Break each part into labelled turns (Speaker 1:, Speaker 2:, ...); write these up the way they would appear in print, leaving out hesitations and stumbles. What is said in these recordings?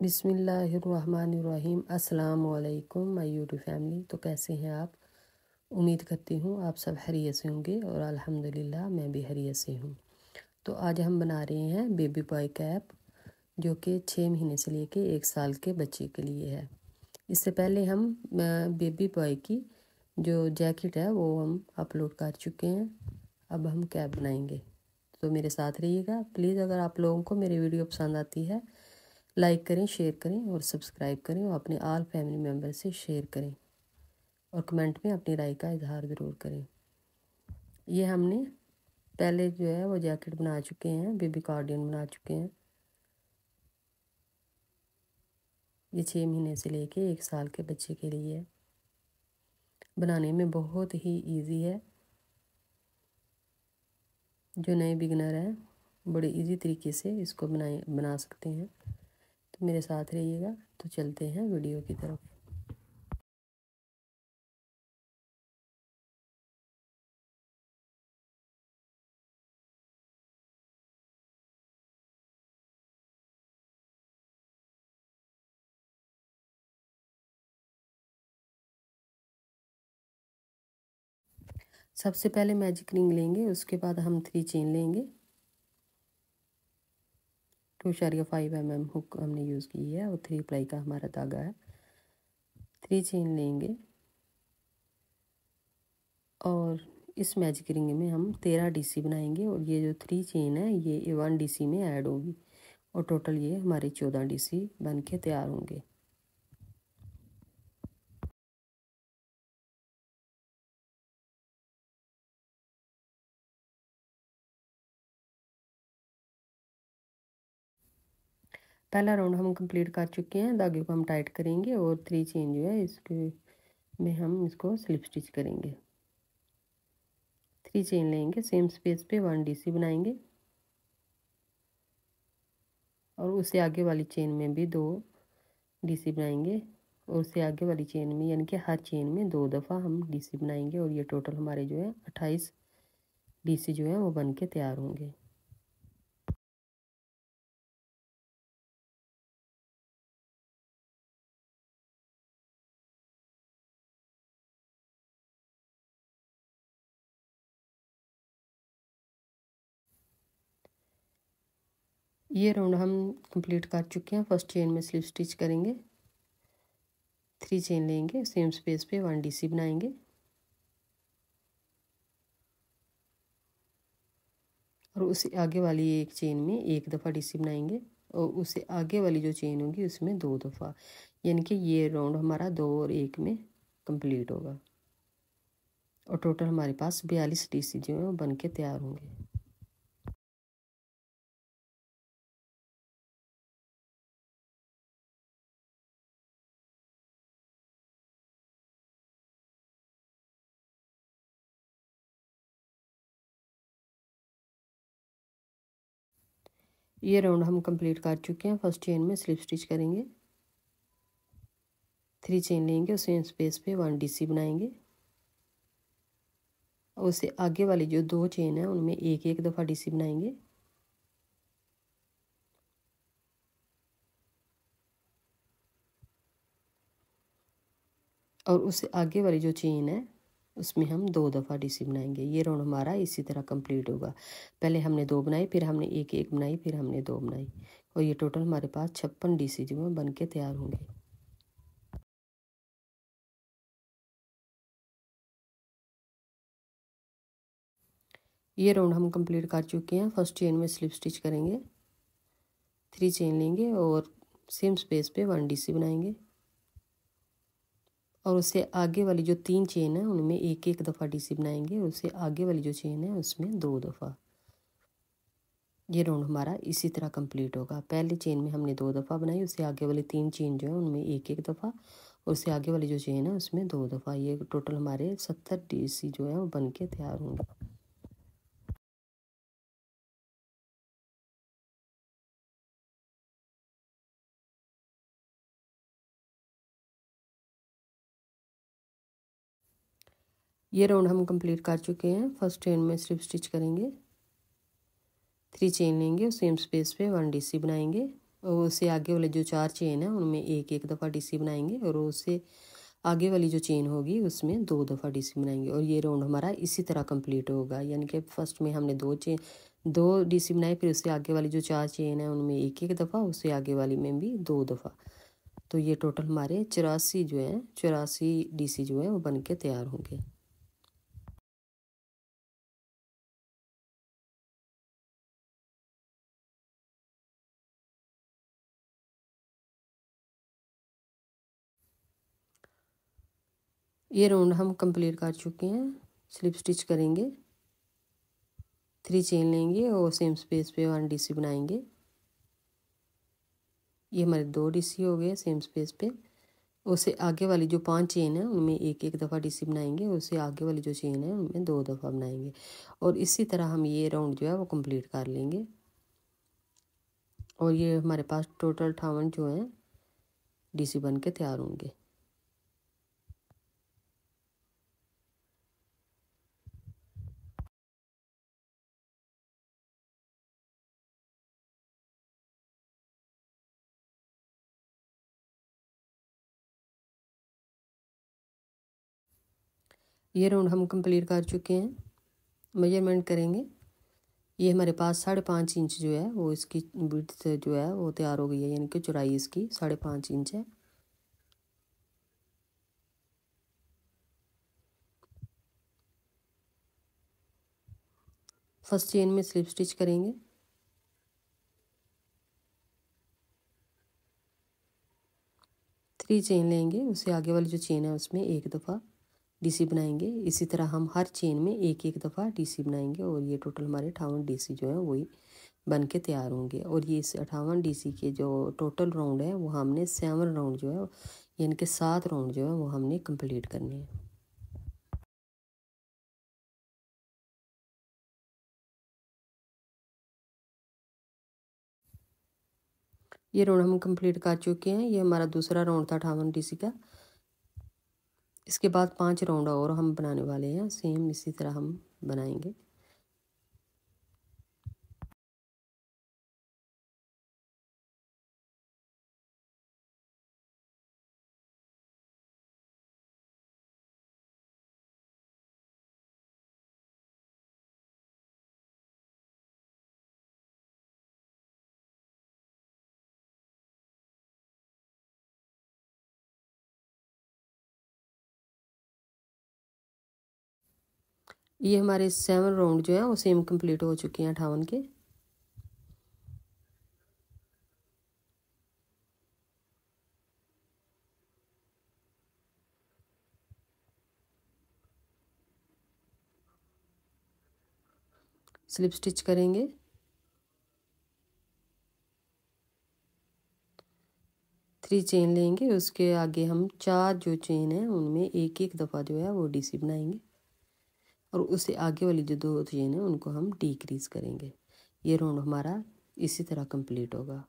Speaker 1: बिस्मिल्लाहिर्रहमानिर्रहीम। अस्सलाम वालेकुम माय यूट्यूब फैमिली। तो कैसे हैं आप? उम्मीद करती हूँ आप सब खैरियत से होंगे और अल्हम्दुलिल्लाह मैं भी खैरियत से हूँ। तो आज हम बना रहे हैं बेबी बॉय कैप, जो कि 6 महीने से लेके 1 साल के बच्चे के लिए है। इससे पहले हम बेबी बॉय की जो जैकेट है वो हम अपलोड कर चुके हैं। अब हम कैप बनाएंगे, तो मेरे साथ रहिएगा प्लीज़। अगर आप लोगों को मेरी वीडियो पसंद आती है, लाइक करें, शेयर करें और सब्सक्राइब करें और अपने ऑल फैमिली मेम्बर से शेयर करें और कमेंट में अपनी राय का इजहार ज़रूर करें। ये हमने पहले जो है वो जैकेट बना चुके हैं, बेबी कार्डियन बना चुके हैं। ये 6 महीने से लेके 1 साल के बच्चे के लिए है। बनाने में बहुत ही इजी है। जो नए बिगनर हैं बड़े इजी तरीके से इसको बना सकते हैं। तो मेरे साथ रहिएगा। तो चलते हैं वीडियो की तरफ। सबसे पहले मैजिक रिंग लेंगे, उसके बाद हम 3 चेन लेंगे। 2.5 mm हुक हमने यूज़ की है और 3 प्लाई का हमारा धागा है। 3 चेन लेंगे और इस मैजिक रिंग में हम 13 डीसी बनाएंगे और ये जो 3 चेन है ये 1 डीसी में ऐड होगी और टोटल ये हमारे 14 डीसी बन के तैयार होंगे। पहला राउंड हम कंप्लीट कर चुके हैं। धागे को हम टाइट करेंगे और 3 चेन जो है इसके में हम इसको स्लिप स्टिच करेंगे। 3 चेन लेंगे, सेम स्पेस पे 1 डीसी बनाएंगे और उससे आगे वाली चेन में भी 2 डीसी बनाएंगे और उससे आगे वाली चेन में, यानी कि हर चेन में 2 दफ़ा हम डीसी बनाएंगे और ये टोटल हमारे जो है 28 डीसी जो है वो बन के तैयार होंगे। ये राउंड हम कंप्लीट कर चुके हैं। फर्स्ट चेन में स्लिप स्टिच करेंगे, 3 चेन लेंगे, सेम स्पेस पे 1 डीसी बनाएंगे और उससे आगे वाली एक चेन में 1 दफ़ा डीसी बनाएंगे और उससे आगे वाली जो चेन होगी उसमें 2 दफ़ा, यानी कि ये राउंड हमारा 2 और 1 में कंप्लीट होगा और टोटल हमारे पास 42 डीसी जो है वो बन के तैयार होंगे। ये राउंड हम कंप्लीट कर चुके हैं। फर्स्ट चेन में स्लिप स्टिच करेंगे, 3 चेन लेंगे और सेम स्पेस पे 1 डीसी बनाएंगे और उससे आगे वाली जो 2 चेन है उनमें 1 दफ़ा डीसी बनाएंगे और उससे आगे वाली जो चेन है उसमें हम 2 दफ़ा डीसी बनाएंगे। ये राउंड हमारा इसी तरह कंप्लीट होगा। पहले हमने 2 बनाई, फिर हमने 1 बनाई, फिर हमने 2 बनाई और ये टोटल हमारे पास 56 डीसी जो है बन के तैयार होंगे। ये राउंड हम कंप्लीट कर चुके हैं। फर्स्ट चेन में स्लिप स्टिच करेंगे, 3 चेन लेंगे और सेम स्पेस पे 1 डीसी बनाएंगे और उससे आगे वाली जो 3 चेन है उनमें 1 दफ़ा डीसी बनाएंगे और उससे आगे वाली जो चेन है उसमें 2 दफ़ा। ये राउंड हमारा इसी तरह कंप्लीट होगा। पहले चेन में हमने 2 दफ़ा बनाई, उससे आगे वाली 3 चेन जो है उनमें 1 दफ़ा और उससे आगे वाली जो चेन है उसमें 2 दफ़ा। ये टोटल हमारे 70 डीसी जो है वो बन के तैयार होंगे। ये राउंड हम कंप्लीट कर चुके हैं। फर्स्ट चेन में स्लिप स्टिच करेंगे, 3 चेन लेंगे और सेम स्पेस पे 1 डीसी बनाएंगे और उससे आगे वाले जो 4 चेन है उनमें एक एक दफ़ा डीसी बनाएंगे और उससे आगे वाली जो चेन होगी उसमें 2 दफ़ा डीसी बनाएंगे। और ये राउंड हमारा इसी तरह कंप्लीट होगा, यानी कि फर्स्ट में हमने 2 डीसी बनाए, फिर उससे आगे वाली जो 4 चेन है उनमें एक एक दफ़ा, उससे आगे वाली में भी 2 दफ़ा। तो ये टोटल हमारे 84 डीसी जो है वो बन के तैयार होंगे। ये राउंड हम कंप्लीट कर चुके हैं। स्लिप स्टिच करेंगे, 3 चेन लेंगे और सेम स्पेस पे 1 डीसी बनाएंगे। ये हमारे 2 डीसी हो गए सेम स्पेस पे। उससे आगे वाली जो 5 चेन है उनमें एक एक दफ़ा डीसी बनाएंगे, उससे आगे वाली जो चेन है उनमें 2 दफ़ा बनाएंगे। और इसी तरह हम ये राउंड जो है वो कंप्लीट कर लेंगे। और ये हमारे पास टोटल 58 जो है डीसी बन के तैयार होंगे। ये राउंड हम कंप्लीट कर चुके हैं। मेजरमेंट करेंगे। ये हमारे पास 5.5 इंच जो है वो इसकी विड्थ जो है वो तैयार हो गई है, यानी कि चौड़ाई इसकी 5.5 इंच है। फर्स्ट चेन में स्लिप स्टिच करेंगे, 3 चेन लेंगे, उससे आगे वाली जो चेन है उसमें एक दफ़ा डीसी बनाएंगे। इसी तरह हम हर चेन में एक एक दफ़ा डीसी बनाएंगे और ये टोटल हमारे 58 डीसी जो है वही बन के तैयार होंगे। और ये इस 58 डीसी के जो टोटल राउंड है वो हमने 7 राउंड जो है, यानी कि 7 राउंड जो है वो हमने कंप्लीट करने हैं। ये राउंड हम कंप्लीट कर चुके हैं। ये हमारा दूसरा राउंड था 58 डीसी का। इसके बाद 5 राउंड और हम बनाने वाले हैं, सेम इसी तरह हम बनाएंगे। ये हमारे 7 राउंड जो है वो सेम कंप्लीट हो चुके हैं 58 के। स्लिप स्टिच करेंगे, 3 चेन लेंगे, उसके आगे हम 4 जो चेन है उनमें एक एक दफ़ा जो है वो डीसी बनाएंगे और उससे आगे वाली जो 2 चेन है उनको हम डिक्रीज करेंगे। ये राउंड हमारा इसी तरह कंप्लीट होगा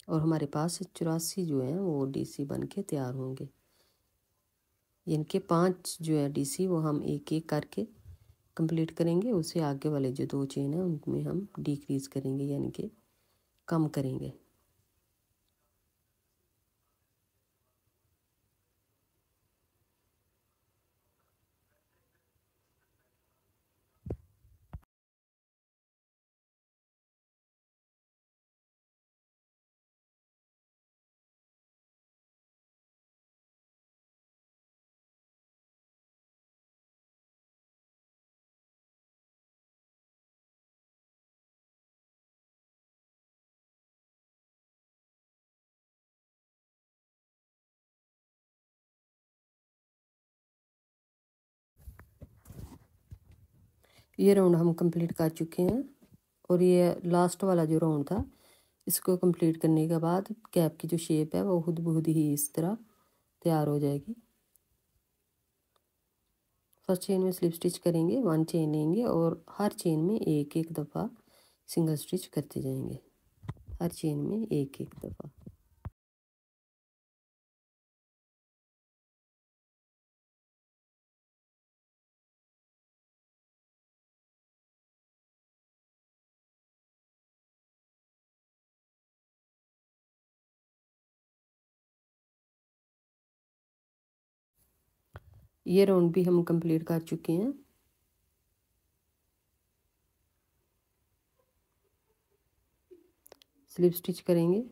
Speaker 1: और हमारे पास 84 जो है वो डीसी बन के तैयार होंगे। इनके 5 जो है डीसी वो हम एक एक करके कंप्लीट करेंगे, उससे आगे वाले जो 2 चेन है उनमें हम डिक्रीज करेंगे, यानी कि कम करेंगे। ये राउंड हम कंप्लीट कर चुके हैं और ये लास्ट वाला जो राउंड था इसको कंप्लीट करने के बाद कैप की जो शेप है वो खुद ब खुद ही इस तरह तैयार हो जाएगी। फर्स्ट चेन में स्लिप स्टिच करेंगे, 1 चेन लेंगे और हर चेन में एक एक दफ़ा सिंगल स्टिच करते जाएंगे, हर चेन में एक एक दफ़ा। ये राउंड भी हम कंप्लीट कर चुके हैं। स्लिप स्टिच करेंगे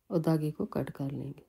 Speaker 1: और धागे को कट कर लेंगे।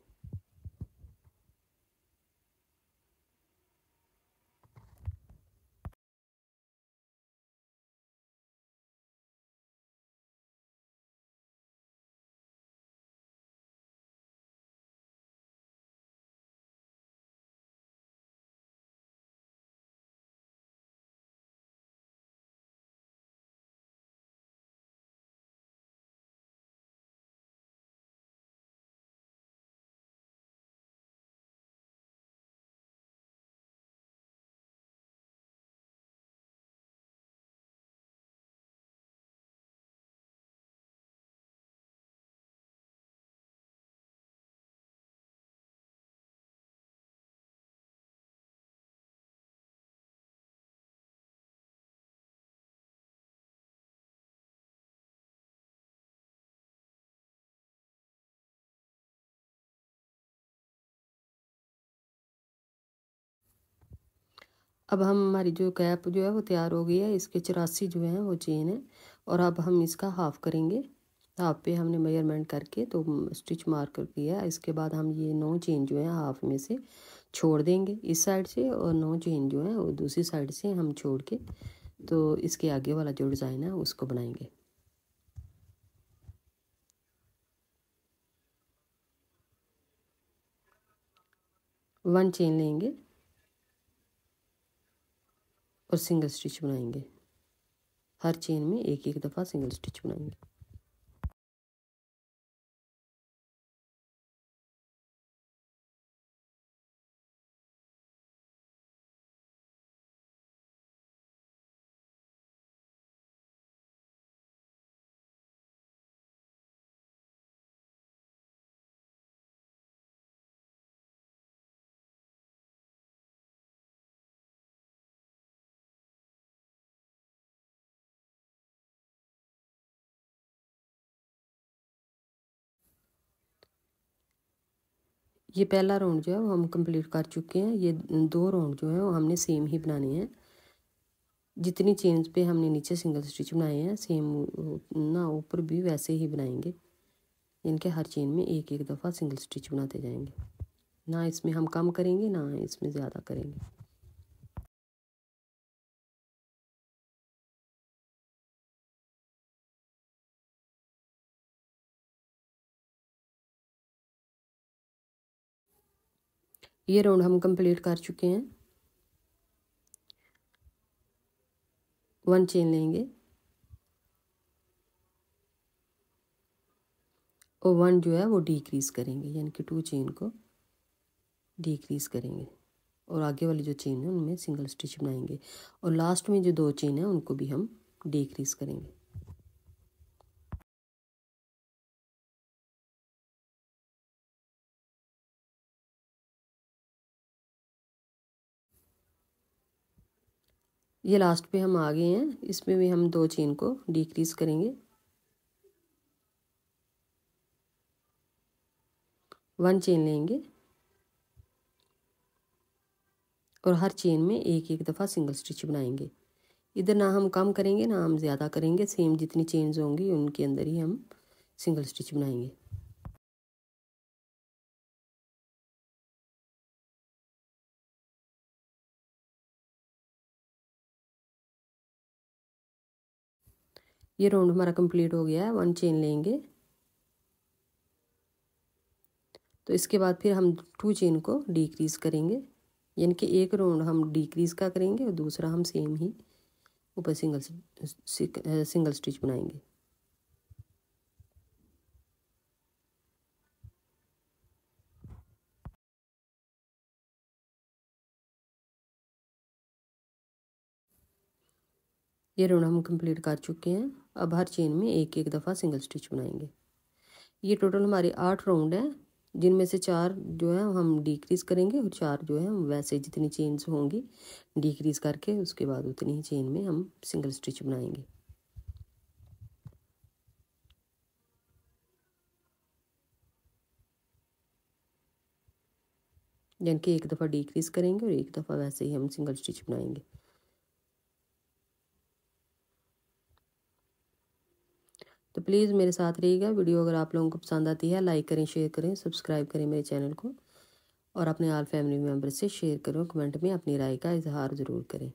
Speaker 1: अब हमारी जो कैप जो है वो तैयार हो गई है। इसके 84 जो है वो चेन है और अब हम इसका हाफ करेंगे। हाफ पे हमने मेजरमेंट करके तो स्टिच मार्कर किया। इसके बाद हम ये 9 चेन जो है हाफ में से छोड़ देंगे इस साइड से और 9 चेन जो है वो दूसरी साइड से हम छोड़ के तो इसके आगे वाला जो डिज़ाइन है उसको बनाएंगे। 1 चेन लेंगे और सिंगल स्टिच बनाएंगे। हर चेन में एक एक दफ़ा सिंगल स्टिच बनाएंगे। ये पहला राउंड जो है वो हम कंप्लीट कर चुके हैं। ये 2 राउंड जो है वो हमने सेम ही बनाने हैं। जितनी चेन्स पे हमने नीचे सिंगल स्टिच बनाए हैं सेम ना ऊपर भी वैसे ही बनाएंगे। इनके हर चेन में एक एक दफ़ा सिंगल स्टिच बनाते जाएंगे। ना इसमें हम कम करेंगे ना इसमें ज़्यादा करेंगे। ये राउंड हम कंप्लीट कर चुके हैं। 1 चेन लेंगे और 1 जो है वो डिक्रीज़ करेंगे, यानी कि 2 चेन को डिक्रीज़ करेंगे और आगे वाली जो चेन है उनमें सिंगल स्टिच बनाएंगे और लास्ट में जो 2 चेन है उनको भी हम डिक्रीज़ करेंगे। ये लास्ट पे हम आ गए हैं। इसमें भी हम 2 चेन को डिक्रीज़ करेंगे। 1 चेन लेंगे और हर चेन में एक एक दफ़ा सिंगल स्टिच बनाएंगे। इधर ना हम कम करेंगे ना हम ज़्यादा करेंगे। सेम जितनी चेन्स होंगी उनके अंदर ही हम सिंगल स्टिच बनाएंगे। ये राउंड हमारा कंप्लीट हो गया है। 1 चेन लेंगे तो इसके बाद फिर हम 2 चेन को डिक्रीज़ करेंगे, यानी कि एक राउंड हम डिक्रीज़ का करेंगे और दूसरा हम सेम ही ऊपर सिंगल स्टिच बनाएंगे। ये राउंड हम कंप्लीट कर चुके हैं। अब हर चेन में एक एक दफ़ा सिंगल स्टिच बनाएंगे। ये टोटल हमारे 8 राउंड हैं, जिनमें से 4 जो है हम डिक्रीज़ करेंगे और 4 जो है हम वैसे जितनी चेन्स होंगी डिक्रीज़ करके उसके बाद उतनी ही चेन में हम सिंगल स्टिच बनाएंगे। यानी कि एक दफ़ा डिक्रीज़ करेंगे और एक दफ़ा वैसे ही हम सिंगल स्टिच बनाएंगे। तो प्लीज़ मेरे साथ रहिएगा। वीडियो अगर आप लोगों को पसंद आती है लाइक करें, शेयर करें, सब्सक्राइब करें मेरे चैनल को और अपने ऑल फैमिली मेम्बर से शेयर करें। कमेंट में अपनी राय का इजहार ज़रूर करें।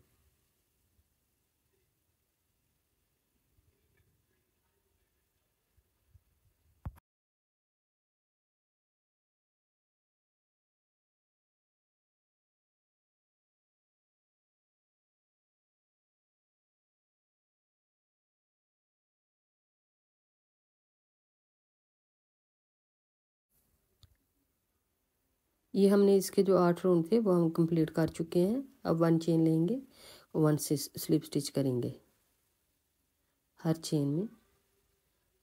Speaker 1: ये हमने इसके जो 8 राउंड थे वो हम कंप्लीट कर चुके हैं। अब 1 चेन लेंगे, 1 से स्लिप स्टिच करेंगे। हर चेन में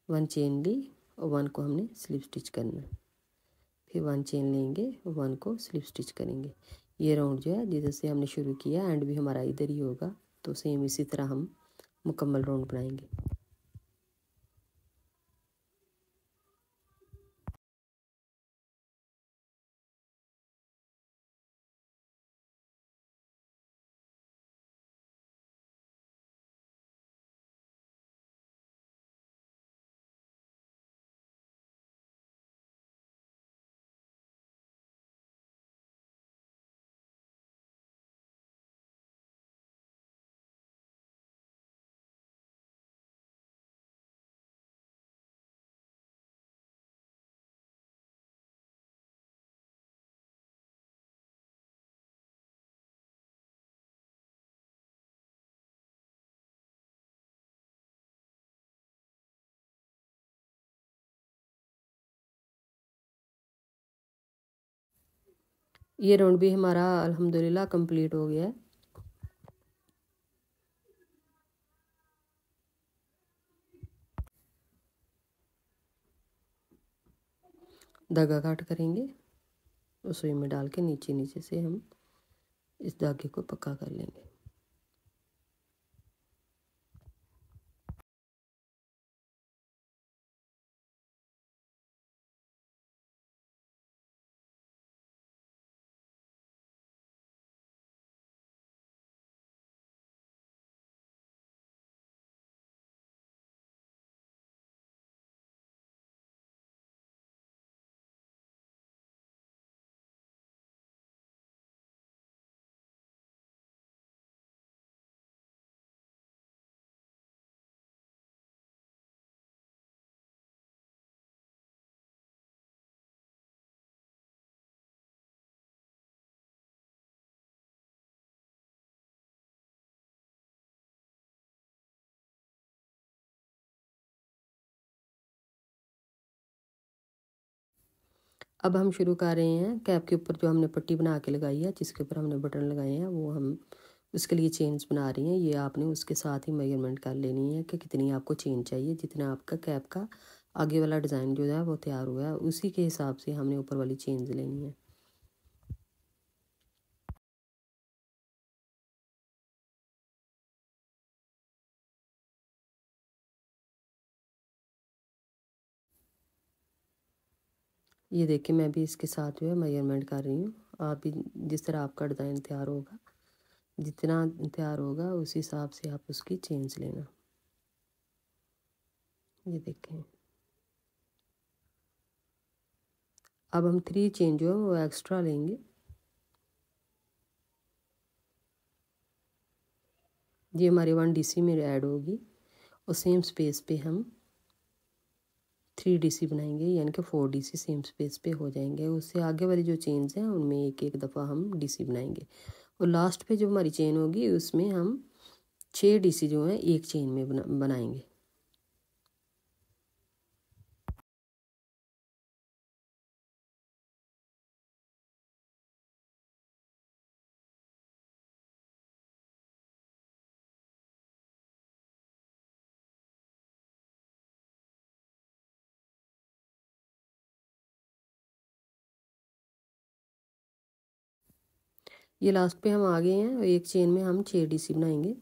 Speaker 1: 1 चेन ली और 1 को हमने स्लिप स्टिच करना है। फिर 1 चेन लेंगे, 1 को स्लिप स्टिच करेंगे। ये राउंड जो है जिधर से हमने शुरू किया एंड भी हमारा इधर ही होगा। तो सेम इसी तरह हम मुकम्मल राउंड बनाएंगे। ये राउंड भी हमारा अल्हम्दुलिल्लाह कंप्लीट हो गया है। धागा काट करेंगे और सुई में डाल के नीचे नीचे से हम इस धागे को पक्का कर लेंगे। अब हम शुरू कर रहे हैं। कैप के ऊपर जो हमने पट्टी बना के लगाई है, जिसके ऊपर हमने बटन लगाए हैं, वो हम उसके लिए चेन्स बना रही हैं। ये आपने उसके साथ ही मेजरमेंट कर लेनी है कि कितनी आपको चेन चाहिए। जितना आपका कैप का आगे वाला डिज़ाइन जो है वो तैयार हुआ है, उसी के हिसाब से हमने ऊपर वाली चेन्स लेनी है। ये देखिए मैं भी इसके साथ जो है मेजरमेंट कर रही हूँ। आप भी जिस तरह आपका डिज़ाइन तैयार होगा, जितना तैयार होगा उस हिसाब से आप उसकी चेन्स लेना। ये देखें। अब हम 3 चेन जो है वो एक्स्ट्रा लेंगे। ये हमारी 1 DC में ऐड होगी और सेम स्पेस पे हम 3 DC बनाएंगे, यानी कि 4 DC सेम स्पेस पे हो जाएंगे। उससे आगे वाली जो चेन्स हैं उनमें एक एक दफ़ा हम DC बनाएंगे और लास्ट पे जो हमारी चेन होगी उसमें हम 6 DC जो हैं एक चेन में बनाएंगे। ये लास्ट पे हम आ गए हैं और एक चेन में हम 6 DC बनाएंगे।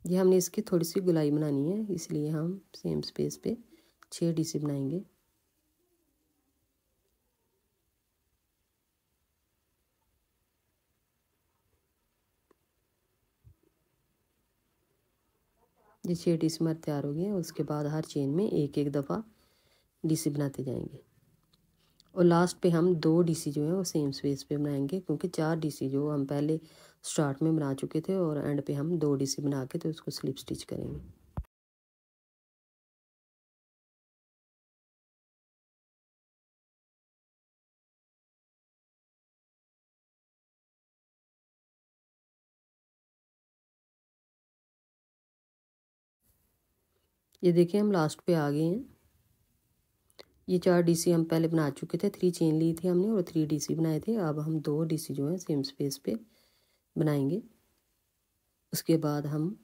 Speaker 1: ये हमने इसकी थोड़ी सी गुलाई बनानी है, इसलिए हम सेम स्पेस पे 6 DC बनाएंगे। ये 6 डीसी हमारे तैयार हो गए हैं। उसके बाद हर चेन में एक एक दफ़ा डीसी बनाते जाएंगे और लास्ट पे हम 2 डीसी जो है वो सेम स्पेस पे बनाएंगे, क्योंकि 4 डीसी जो हम पहले स्टार्ट में बना चुके थे और एंड पे हम 2 डीसी बना के तो उसको स्लिप स्टिच करेंगे। ये देखिए हम लास्ट पे आ गए हैं। ये 4 डीसी हम पहले बना चुके थे, 3 चेन ली थी हमने और 3 डीसी बनाए थे। अब हम 2 डीसी जो है सेम स्पेस पे बनाएंगे। उसके बाद हम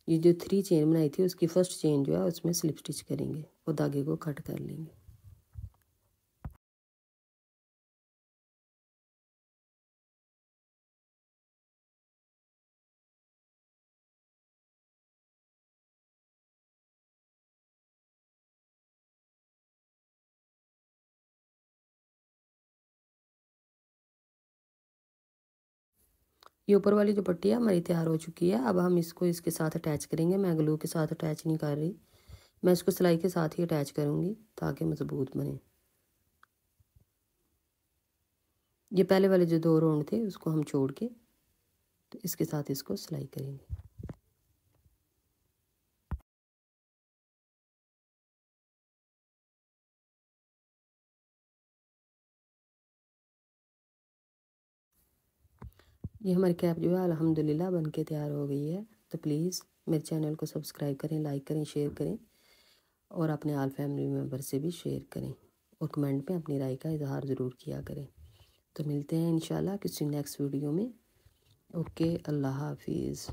Speaker 1: ये जो 3 चेन बनाई थी उसकी फर्स्ट चेन जो है उसमें स्लिप स्टिच करेंगे और धागे को कट कर लेंगे। ये ऊपर वाली जो पट्टी है हमारी तैयार हो चुकी है। अब हम इसको इसके साथ अटैच करेंगे। मैं ग्लू के साथ अटैच नहीं कर रही, मैं इसको सिलाई के साथ ही अटैच करूँगी ताकि मजबूत बने। ये पहले वाले जो 2 राउंड थे उसको हम छोड़ के तो इसके साथ इसको सिलाई करेंगे। ये हमारी कैप जो है अल्हम्दुलिल्लाह बन के तैयार हो गई है। तो प्लीज़ मेरे चैनल को सब्सक्राइब करें, लाइक करें, शेयर करें और अपने ऑल फैमिली मेम्बर से भी शेयर करें और कमेंट में अपनी राय का इजहार ज़रूर किया करें। तो मिलते हैं इंशाल्लाह किसी नेक्स्ट वीडियो में। ओके, अल्लाह हाफिज़।